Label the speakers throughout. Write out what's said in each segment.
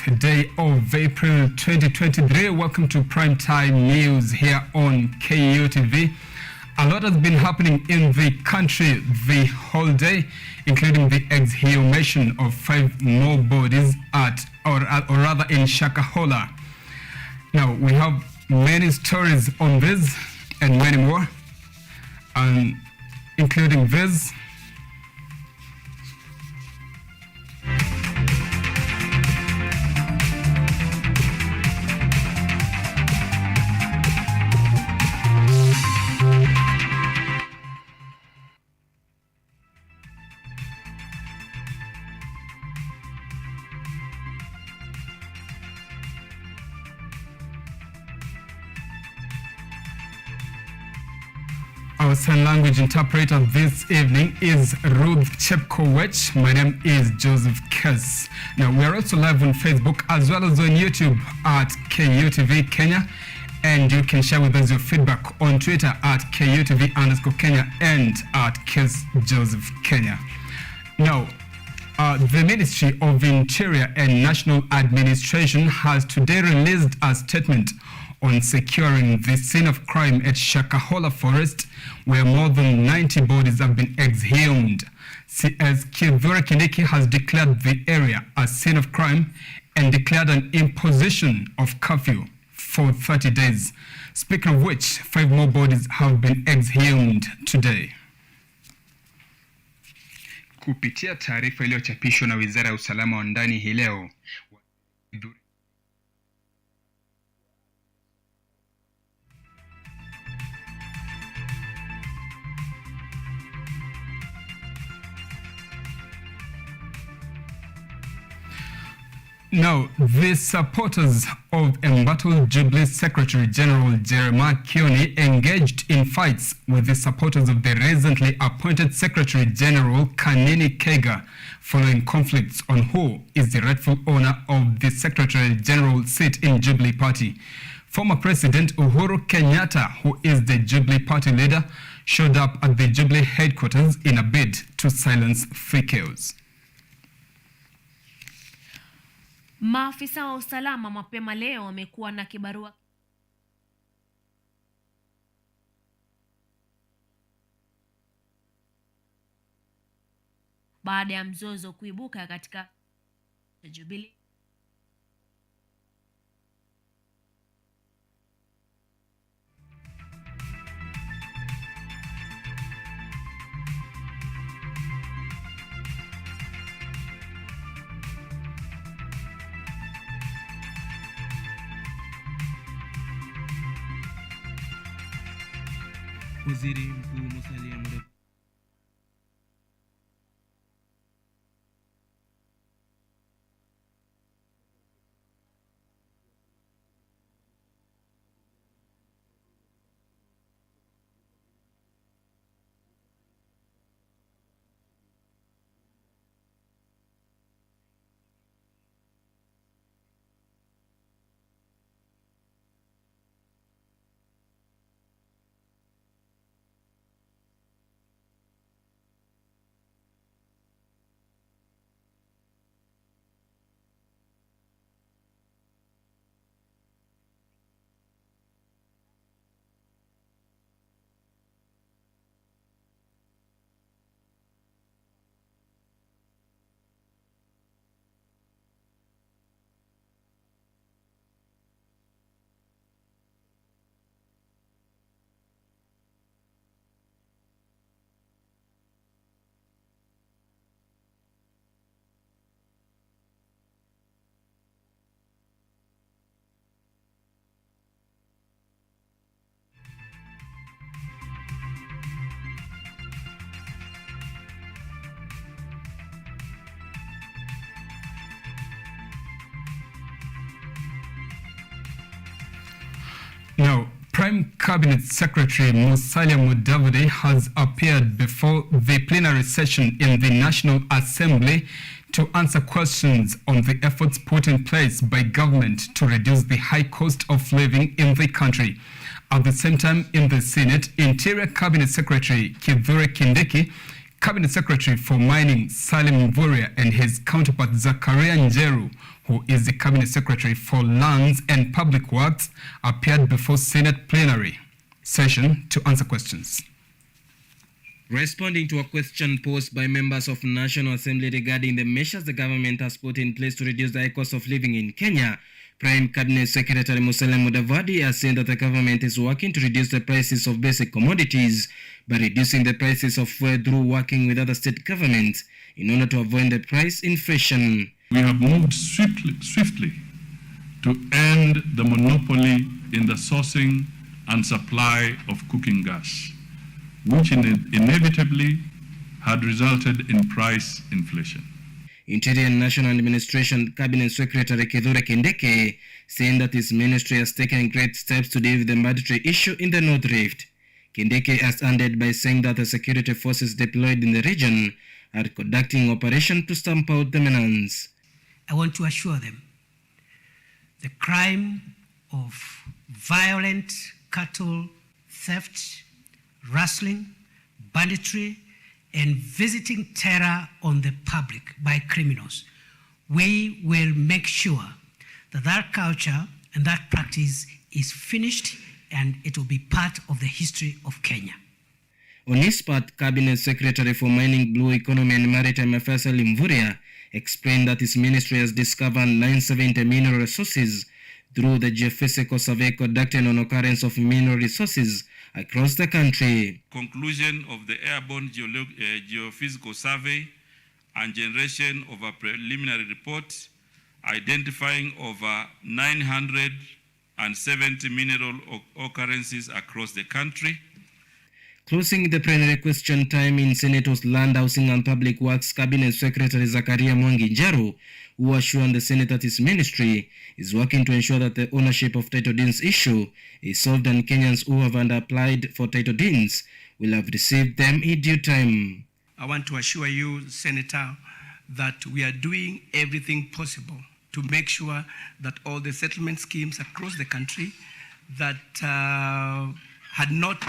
Speaker 1: 4th day of April 2023. Welcome to Primetime News here on KETV. A lot has been happening in the country the whole day, including the exhumation of 5 more bodies or rather in Shakahola. Now, we have many stories on this and many more, including this. Our sign language interpreter this evening is RUTH CHEPKOECH. My name is Joseph Kess. Now, we are also live on Facebook as well as on YouTube at KUTV Kenya. And you can share with us your feedback on Twitter at KUTV_Kenya and at Kess Joseph Kenya. Now, the Ministry of Interior and National Administration has today released a statement on securing the scene of crime at Shakahola Forest, where more than 90 bodies have been exhumed, as Kithure Kindiki has declared the area a scene of crime and declared an imposition of curfew for 30 days. Speaking of which, 5 more bodies have been exhumed today.
Speaker 2: Kupitia taarifa iliyochapishwa na Wizara ya Usalama wa Ndani hii leo,
Speaker 1: Now, the supporters of embattled Jubilee Secretary General Jeremiah Kioni engaged in fights with the supporters of the recently appointed Secretary General Kanini Kega following conflicts on who is the rightful owner of the Secretary General seat in Jubilee Party. Former President Uhuru Kenyatta, who is the Jubilee Party leader, showed up at the Jubilee headquarters in a bid to silence fake chaos.
Speaker 3: Maafisa wa usalama mapema leo wamekuwa na kibarua baada ya mzozo kuibuka katika Jubilee.
Speaker 4: Waziri Mkuu Musalia Mudavadi
Speaker 1: Now, Prime Cabinet Secretary Musalia Mudavadi has appeared before the plenary session in the National Assembly to answer questions on the efforts put in place by government to reduce the high cost of living in the country. At the same time, in the Senate, Interior Cabinet Secretary Kithure Kindiki Cabinet Secretary for Mining Salim Mvurya and his counterpart Zakaria Njeru, who is the Cabinet Secretary for Lands and Public Works, appeared before Senate plenary session to answer questions.
Speaker 4: Responding to a question posed by members of National Assembly regarding the measures the government has put in place to reduce the high cost of living in Kenya, Prime Cabinet Secretary Musalia Mudavadi has said that the government is working to reduce the prices of basic commodities by reducing the prices of fuel through working with other state governments in order to avoid the price inflation.
Speaker 5: We have moved swiftly to end the monopoly in the sourcing and supply of cooking gas, which inevitably had resulted in price inflation.
Speaker 4: Interior and National Administration Cabinet Secretary Kithure Kindiki saying that his ministry has taken great steps to deal with the mandatory issue in the North Rift. Kindiki has ended by saying that the security forces deployed in the region are conducting operation to stamp out the menace.
Speaker 6: I want to assure them the crime of violent cattle theft, rustling, banditry, and visiting terror on the public by criminals. We will make sure that that culture and that practice is finished and it will be part of the history of Kenya.
Speaker 4: On his part, Cabinet Secretary for Mining, Blue Economy and Maritime Affairs Salim Mvurya explained that his ministry has discovered 970 mineral resources through the geophysical survey conducted on occurrence of mineral resources across the country.
Speaker 5: Conclusion of the airborne geophysical survey and generation of a preliminary report identifying over 970 mineral occurrences across the country.
Speaker 4: Closing the plenary question time in Senators Land, Housing and Public Works Cabinet Secretary Zakaria Njeru, who assured the Senate that his ministry is working to ensure that the ownership of title deeds issue is solved and Kenyans who have applied for title deeds will have received them in due time.
Speaker 7: I want to assure you, Senator, that we are doing everything possible to make sure that all the settlement schemes across the country that had not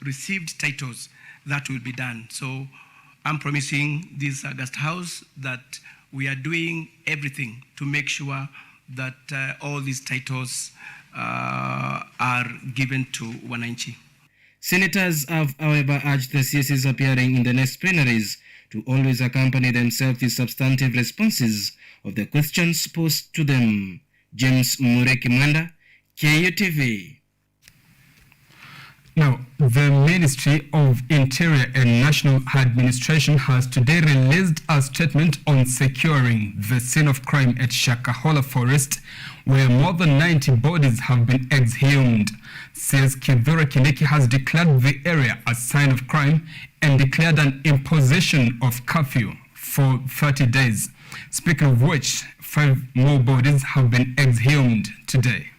Speaker 7: received titles, that will be done. So I'm promising this August House that we are doing everything to make sure that all these titles are given to wananchi.
Speaker 4: Senators have, however, urged the CSs appearing in the next plenaries to always accompany themselves with substantive responses of the questions posed to them. James Murekimanda, KUTV.
Speaker 1: Now, the Ministry of Interior and National Administration has today released a statement on securing the scene of crime at Shakahola Forest, where more than 90 bodies have been exhumed. Says Kithure Kindiki has declared the area a sign of crime and declared an imposition of curfew for 30 days. Speaking of which, 5 more bodies have been exhumed today.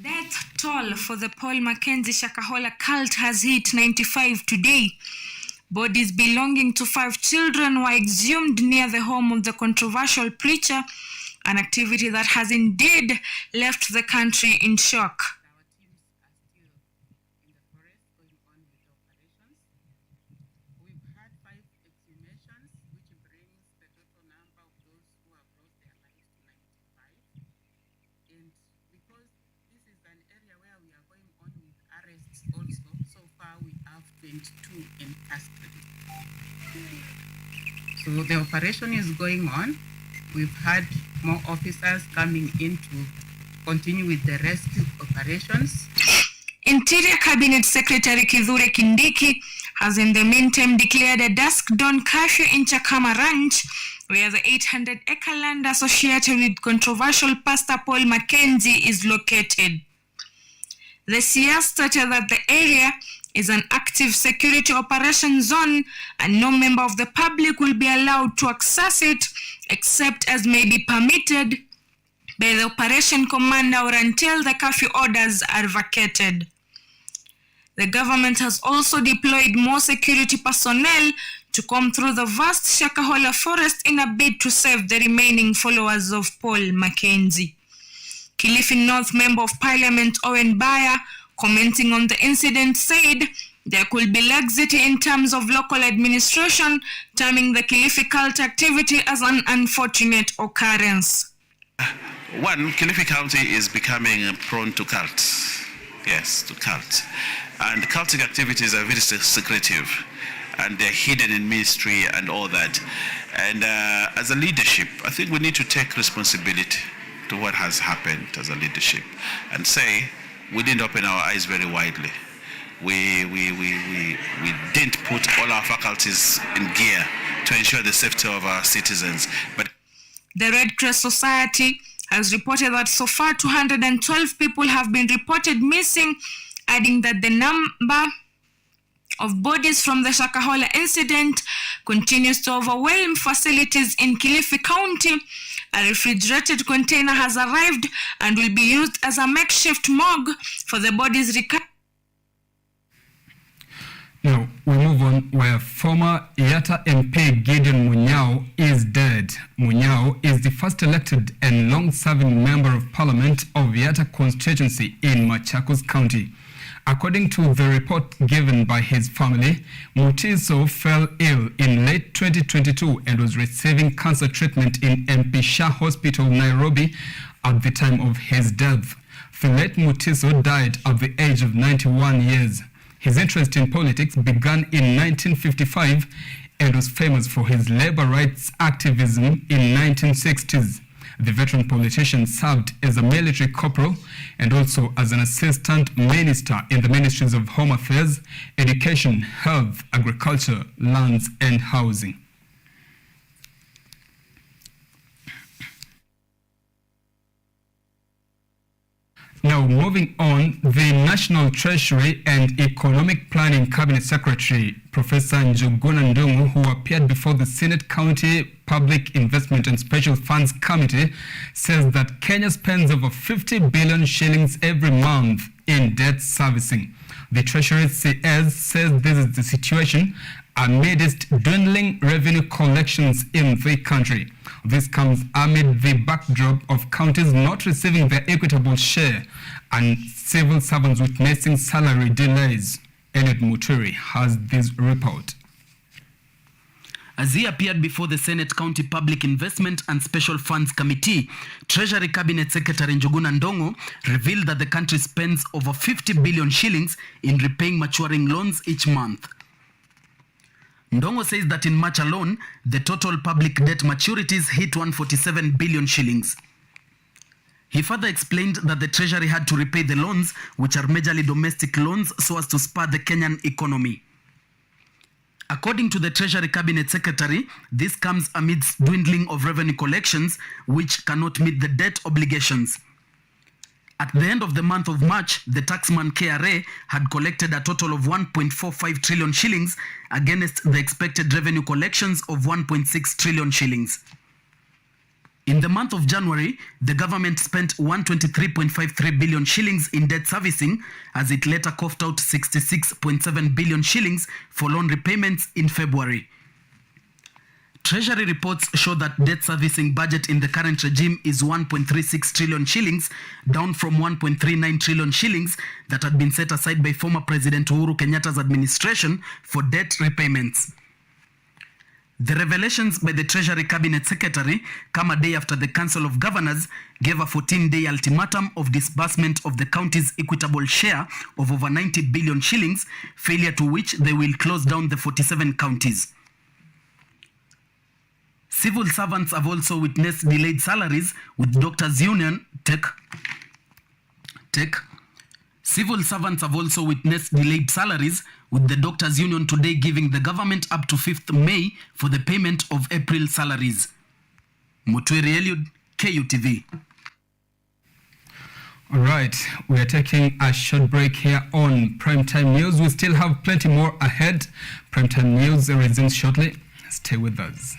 Speaker 8: Death toll for the Paul Mackenzie Shakahola cult has hit 95 today. Bodies belonging to 5 children were exhumed near the home of the controversial preacher, an activity that has indeed left the country in shock.
Speaker 9: In custody. So the operation is going on. We've had more officers coming in to continue with the rescue operations.
Speaker 8: Interior Cabinet Secretary Kithure Kindiki has in the meantime declared a dusk dawn curfew in Chakama Ranch, where the 800-acre land associated with controversial Pastor Paul Mackenzie is located. The CS stated that the area is an active security operation zone and no member of the public will be allowed to access it except as may be permitted by the operation commander or until the curfew orders are vacated. The government has also deployed more security personnel to comb through the vast Shakahola forest in a bid to save the remaining followers of Paul Mackenzie. Kilifi North Member of Parliament Owen Baya, commenting on the incident, said there could be laxity in terms of local administration, terming the Kilifi cult activity as an unfortunate occurrence.
Speaker 10: One, Kilifi County is becoming prone to cults. Yes, to cults. And cultic activities are very secretive, and they're hidden in ministry and all that. And as a leadership, I think we need to take responsibility to what has happened as a leadership and say we didn't open our eyes very widely. We didn't put all our faculties in gear to ensure the safety of our citizens. But
Speaker 8: the Red Cross Society has reported that so far 212 people have been reported missing, adding that the number of bodies from the Shakahola incident continues to overwhelm facilities in Kilifi County. A refrigerated container has arrived and will be used as a makeshift morgue for the bodies recovered.
Speaker 1: Now, we move on where former Yatta MP Gideon Munyao is dead. Munyao is the first elected and long-serving member of parliament of Yatta constituency in Machakos County. According to the report given by his family, Mutiso fell ill in late 2022 and was receiving cancer treatment in MP Shah Hospital, Nairobi, at the time of his death. The late Mutiso died at the age of 91 years. His interest in politics began in 1955 and was famous for his labor rights activism in 1960s. The veteran politician served as a military corporal and also as an assistant minister in the ministries of Home Affairs, Education, Health, Agriculture, Lands and Housing. Now, moving on, the National Treasury and Economic Planning Cabinet Secretary, Professor Njuguna Ndung'u, who appeared before the Senate County Public Investment and Special Funds Committee, says that Kenya spends over 50 billion shillings every month in debt servicing. The Treasury CS says this is the situation amidst dwindling revenue collections in the country. This comes amid the backdrop of counties not receiving their equitable share and civil servants witnessing salary delays. Elliot Muturi has this report.
Speaker 11: As he appeared before the Senate County Public Investment and Special Funds Committee, Treasury Cabinet Secretary Njuguna Ndung'u revealed that the country spends over 50 billion shillings in repaying maturing loans each month. Ndung'u says that in March alone, the total public debt maturities hit 147 billion shillings. He further explained that the Treasury had to repay the loans, which are majorly domestic loans, so as to spur the Kenyan economy. According to the Treasury Cabinet Secretary, this comes amidst dwindling of revenue collections, which cannot meet the debt obligations. At the end of the month of March, the taxman KRA had collected a total of 1.45 trillion shillings against the expected revenue collections of 1.6 trillion shillings. In the month of January, the government spent 123.53 billion shillings in debt servicing, as it later coughed out 66.7 billion shillings for loan repayments in February. Treasury reports show that debt servicing budget in the current regime is 1.36 trillion shillings, down from 1.39 trillion shillings that had been set aside by former President Uhuru Kenyatta's administration for debt repayments. The revelations by the Treasury Cabinet Secretary come a day after the Council of Governors gave a 14-day ultimatum of disbursement of the county's equitable share of over 90 billion shillings, failure to which they will close down the 47 counties. Civil servants have also witnessed delayed salaries, with Doctors Union Civil servants have also witnessed delayed salaries, with the Doctors Union today giving the government up to 5th May for the payment of April salaries. Mutweri Eliud, KUTV.
Speaker 1: All right, we are taking a short break here on Primetime News. We still have plenty more ahead. Primetime News resumes shortly. Stay with us.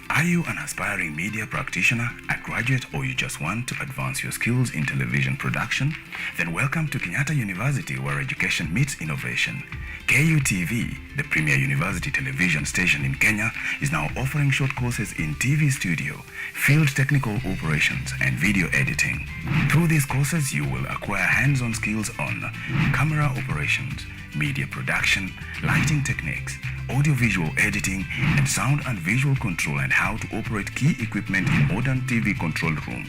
Speaker 12: Are you you an aspiring media practitioner, a graduate, or you just want to advance your skills in television production? Then welcome to Kenyatta University, where education meets innovation. KUTV, the premier university television station in Kenya, is now offering short courses in TV studio, field technical operations, and video editing. Through these courses, you will acquire hands-on skills on camera operations, media production, lighting techniques, audiovisual editing, and sound and visual control, and how to operate key equipment in modern TV control room.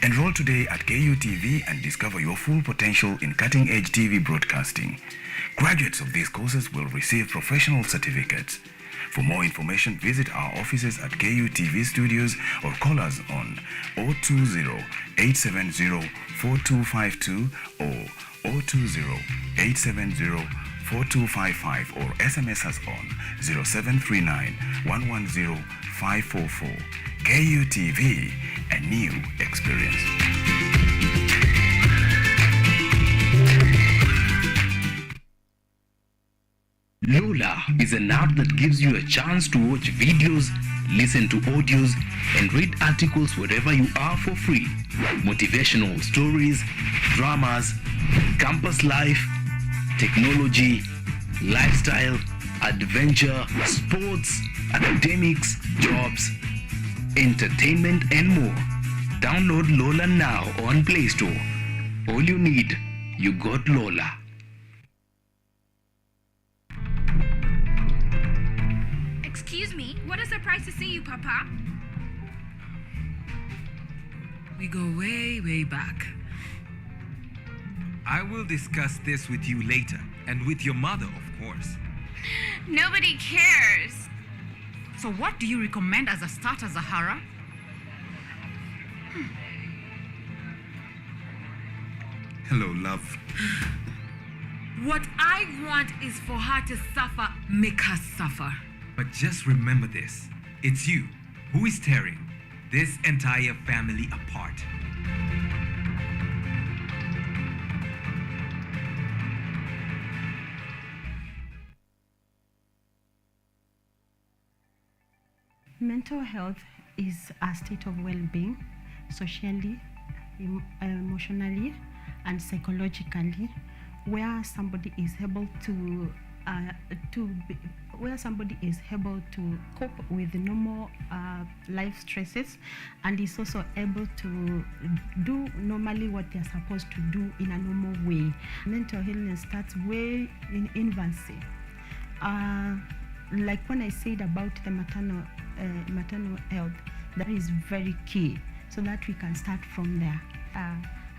Speaker 12: Enroll today at KUTV and discover your full potential in cutting-edge TV broadcasting. Graduates of these courses will receive professional certificates. For more information, visit our offices at KUTV Studios or call us on 020-870-4252 or 020-870-4255 or SMS us on 0739-110-544. KUTV, a new experience.
Speaker 13: Lola is an app that gives you a chance to watch videos, listen to audios, and read articles wherever you are for free. Motivational stories, dramas, campus life, technology, lifestyle, adventure, sports, academics, jobs, entertainment, and more. Download Lola now on Play Store. All you need, you got Lola.
Speaker 14: Excuse me, what a surprise to see you, Papa.
Speaker 15: We go way, way back.
Speaker 16: I will discuss this with you later, and with your mother, of course.
Speaker 14: Nobody cares.
Speaker 15: So what do you recommend as a starter, Zahara?
Speaker 16: Hello, love.
Speaker 15: What I want is for her to suffer, make her suffer.
Speaker 16: But just remember this. It's you who is tearing this entire family apart.
Speaker 17: Mental health is a state of well-being, socially, emotionally, and psychologically, where somebody is able to cope with normal life stresses, and is also able to do normally what they're supposed to do in a normal way. Mental illness starts way in infancy. Like when I said about the maternal health, that is very key, so that we can start from there.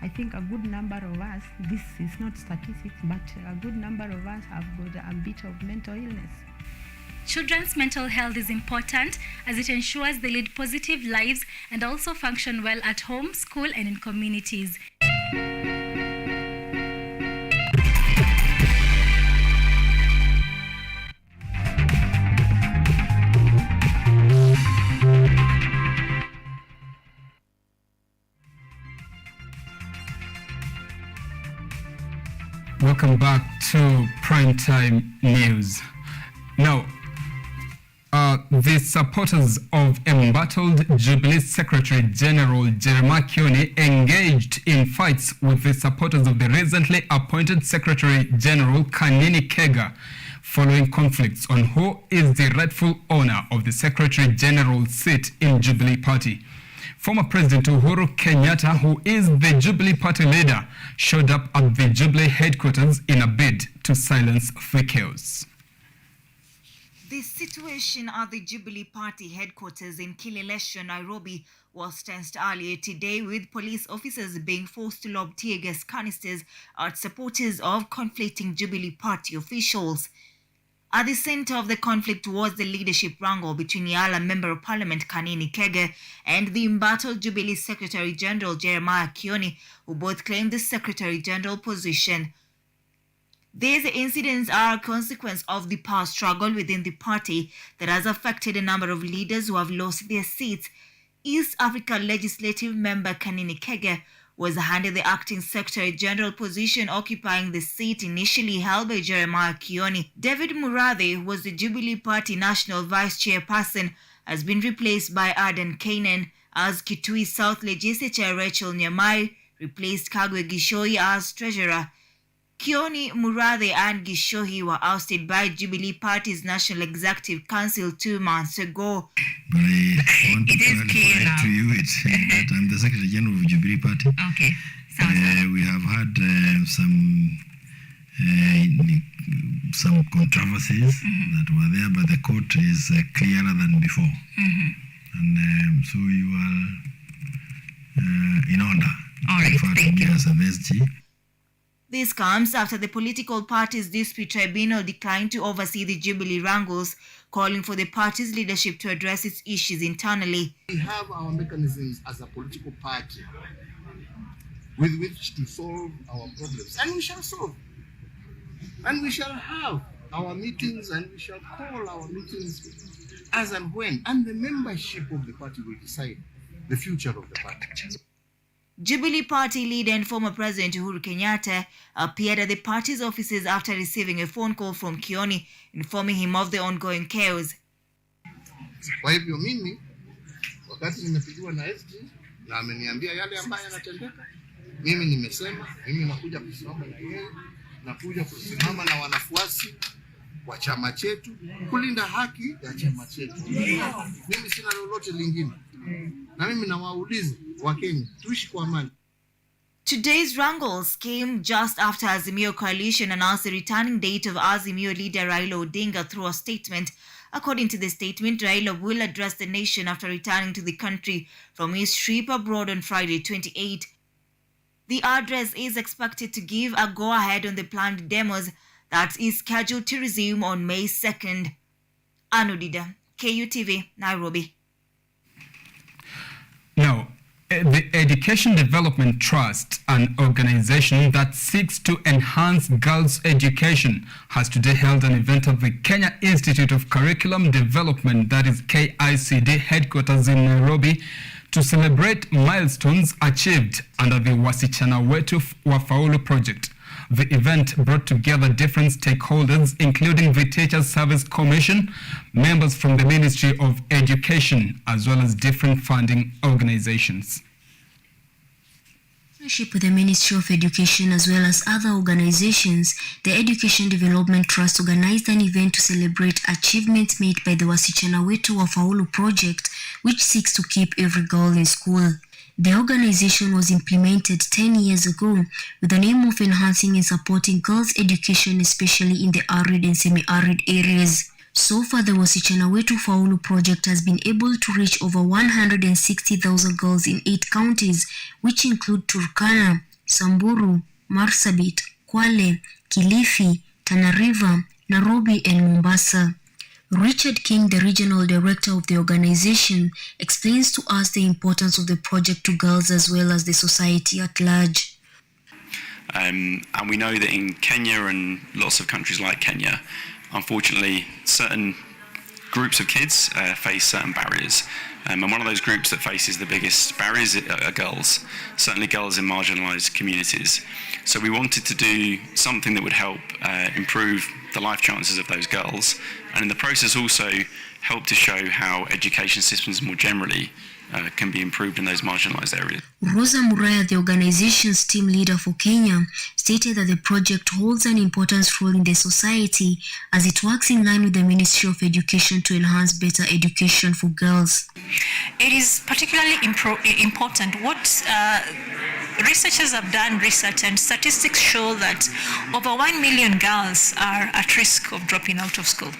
Speaker 17: I think a good number of us, this is not statistics, but a good number of us have got a bit of mental illness.
Speaker 18: Children's mental health is important as it ensures they lead positive lives and also function well at home, school, and in communities.
Speaker 1: Welcome back to Primetime News. Now, the supporters of embattled Jubilee Secretary General Jeremiah Kioni engaged in fights with the supporters of the recently appointed Secretary General Kanini Kega following conflicts on who is the rightful owner of the Secretary General's seat in Jubilee Party. Former President Uhuru Kenyatta, who is the Jubilee Party leader, showed up at the Jubilee headquarters in a bid to silence the chaos.
Speaker 19: The situation at the Jubilee Party headquarters in Kileleshwa, Nairobi, was tensed earlier today, with police officers being forced to lob tear gas canisters at supporters of conflicting Jubilee Party officials. At the center of the conflict was the leadership wrangle between Yala Member of Parliament Kanini Kega and the embattled Jubilee Secretary General Jeremiah Kioni, who both claimed the Secretary General position. These incidents are a consequence of the power struggle within the party that has affected a number of leaders who have lost their seats. East Africa Legislative Member Kanini Kega was handed the acting Secretary General position, occupying the seat initially held by Jeremiah Kioni. David Murathe was the Jubilee Party National Vice Chairperson, has been replaced by Adan Kanan, as Kitui South Legislature Rachel Nyamai replaced Kagwe Gishoi as treasurer. Kioni Murathe and Gishohi were ousted by Jubilee Party's National Executive Council 2 months ago.
Speaker 20: But I want to clarify to you that I'm the Secretary General of Jubilee Party.
Speaker 21: Okay.
Speaker 20: We have had some controversies that were there, but the court is clearer than before. And so you are in order.
Speaker 21: All right, thank you.
Speaker 20: As an SG.
Speaker 19: This comes after the political parties' dispute tribunal declined to oversee the Jubilee wrangles, calling for the party's leadership to address its issues internally.
Speaker 22: We have our mechanisms as a political party with which to solve our problems, and we shall solve. And we shall have our meetings, and we shall call our meetings as and when, and the membership of the party will decide the future of the party.
Speaker 19: Jubilee Party leader and former President Uhuru Kenyatta appeared at the party's offices after receiving a phone call from Kioni informing him of the ongoing chaos.
Speaker 22: Kwa hivyo mimi wakati nimepigiwa na SG na ameniambia yale ambayo yanatendeka, mimi nimesema mimi nakuja kusimama na yeye, nakuja kusimama na wanafuasi wa chama chetu kulinda haki ya chama chetu. Mimi sina lolote lingine. Na mimi nawauliza Wakenya tuishi kwa amani.
Speaker 19: Today's wrangles came just after Azimio Coalition announced the returning date of Azimio leader Raila Odinga through a statement. According to the statement, Raila will address the nation after returning to the country from his trip abroad on Friday 28. The address is expected to give a go-ahead on the planned demos that is scheduled to resume on May 2nd. Anudida, KUTV, Nairobi.
Speaker 1: Now, the Education Development Trust, an organization that seeks to enhance girls' education, has today held an event at the Kenya Institute of Curriculum Development, that is KICD, headquarters in Nairobi, to celebrate milestones achieved under the Wasichana Wetu Wafaulu project. The event brought together different stakeholders, including the Teachers Service Commission, members from the Ministry of Education, as well as different funding organizations.
Speaker 23: In partnership with the Ministry of Education as well as other organizations, the Education Development Trust organized an event to celebrate achievements made by the Wasichana Wetu Wafaulu project, which seeks to keep every girl in school. The organization was implemented 10 years ago with the aim of enhancing and supporting girls' education, especially in the arid and semi-arid areas. So far, the Wasichana Wetu Faulu project has been able to reach over 160,000 girls in 8 counties, which include Turkana, Samburu, Marsabit, Kwale, Kilifi, Tana River, Nairobi, and Mombasa. Richard King, the regional director of the organization, explains to us the importance of the project to girls as well as the society at large.
Speaker 24: And we know that in Kenya and lots of countries like Kenya, unfortunately, certain groups of kids face certain barriers. And one of those groups that faces the biggest barriers are girls, certainly girls in marginalised communities. So we wanted to do something that would help improve the life chances of those girls, and in the process also help to show how education systems more generally can be improved in those marginalised areas.
Speaker 23: Rosa Muraya, the organization's team leader for Kenya, stated that the project holds an important role in the society as it works in line with the Ministry of Education to enhance better education for girls.
Speaker 25: It is particularly important what researchers have done research, and statistics show that over 1 million girls are at risk of dropping out of school.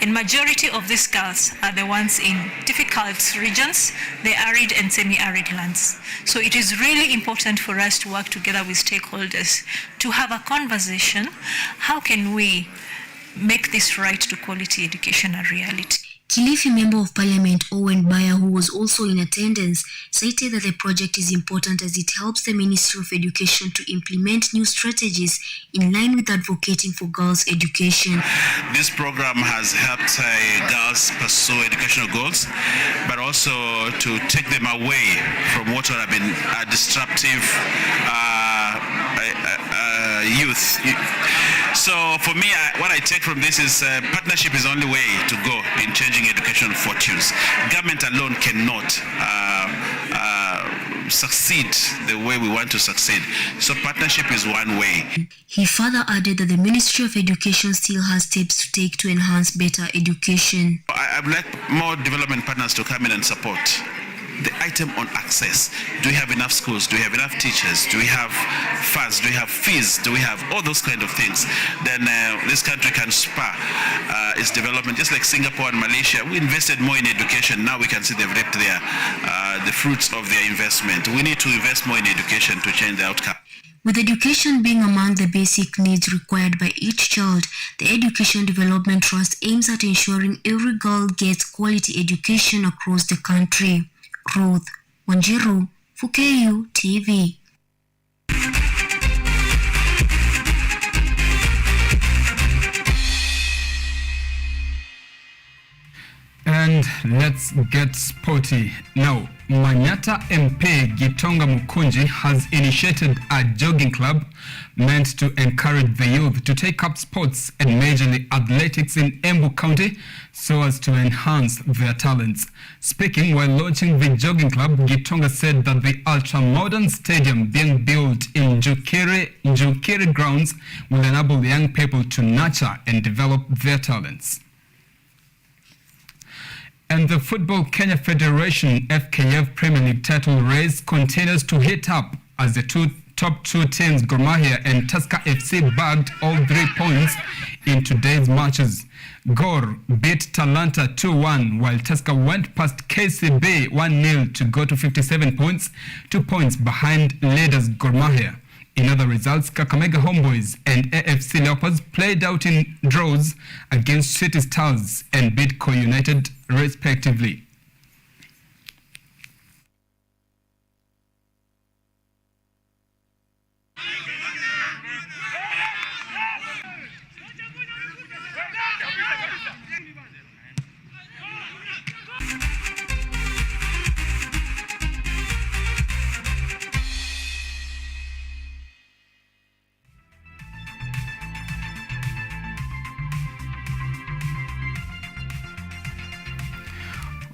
Speaker 25: And majority of these girls are the ones in difficult regions, the arid and semi-arid lands. So it is really important for us to work together with stakeholders to have a conversation. How can we make this right to quality education a reality?
Speaker 23: Kilifi Member of Parliament Owen Baya, who was also in attendance, cited that the project is important as it helps the Ministry of Education to implement new strategies in line with advocating for girls' education.
Speaker 10: This program has helped girls pursue educational goals, but also to take them away from what would have been a disruptive youth. So for me, what I take from this is partnership is the only way to go in changing education fortunes. Government alone cannot succeed the way we want to succeed. So partnership is one way.
Speaker 23: He further added that the Ministry of Education still has steps to take to enhance better education.
Speaker 10: I'd like more development partners to come in and support the item on access. Do we have enough schools? Do we have enough teachers? Do we have funds? Do we have fees? Do we have all those kind of things? Then this country can spur its development, just like Singapore and Malaysia. We invested more in education. Now we can see they've reaped the fruits of their investment. We need to invest more in education to change the outcome.
Speaker 23: With education being among the basic needs required by each child, the Education Development Trust aims at ensuring every girl gets quality education across the country. Ruth Wanjiru for KU TV.
Speaker 1: And let's get sporty. Now, Manyata MP Gitonga Mukunji has initiated a jogging club meant to encourage the youth to take up sports and majorly athletics in Embu County so as to enhance their talents. Speaking while launching the jogging club, Gitonga said that the ultra-modern stadium being built in Njukiri grounds will enable young people to nurture and develop their talents. And the Football Kenya Federation FKF Premier League title race continues to heat up as the top two teams, Gor Mahia and Tusker FC, bagged all 3 points in today's matches. Gor beat Talanta 2-1, while Tusker went past KCB 1-0 to go to 57 points, 2 points behind leaders Gor Mahia. In other results, Kakamega Homeboys and AFC Leopards played out in draws against City Stars and beat Co United respectively.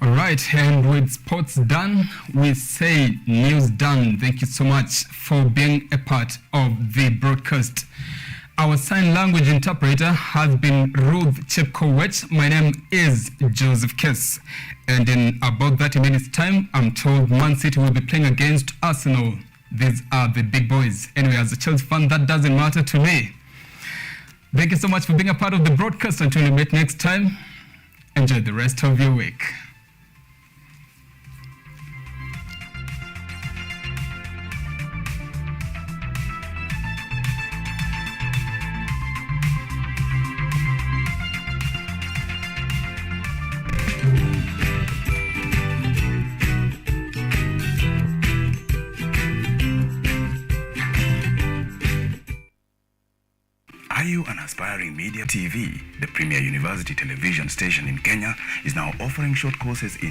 Speaker 1: All right, and with sports done, we say news done. Thank you so much for being a part of the broadcast. Our sign language interpreter has been Ruth CHEPKOECH. My name is Joseph KEES. And in about 30 minutes time, I'm told Man City will be playing against Arsenal. These are the big boys. Anyway, as a Chelsea fan, that doesn't matter to me. Thank you so much for being a part of the broadcast. Until we meet next time, enjoy the rest of your week.
Speaker 12: Are you an aspiring media? TV, the premier university television station in Kenya, is now offering short courses in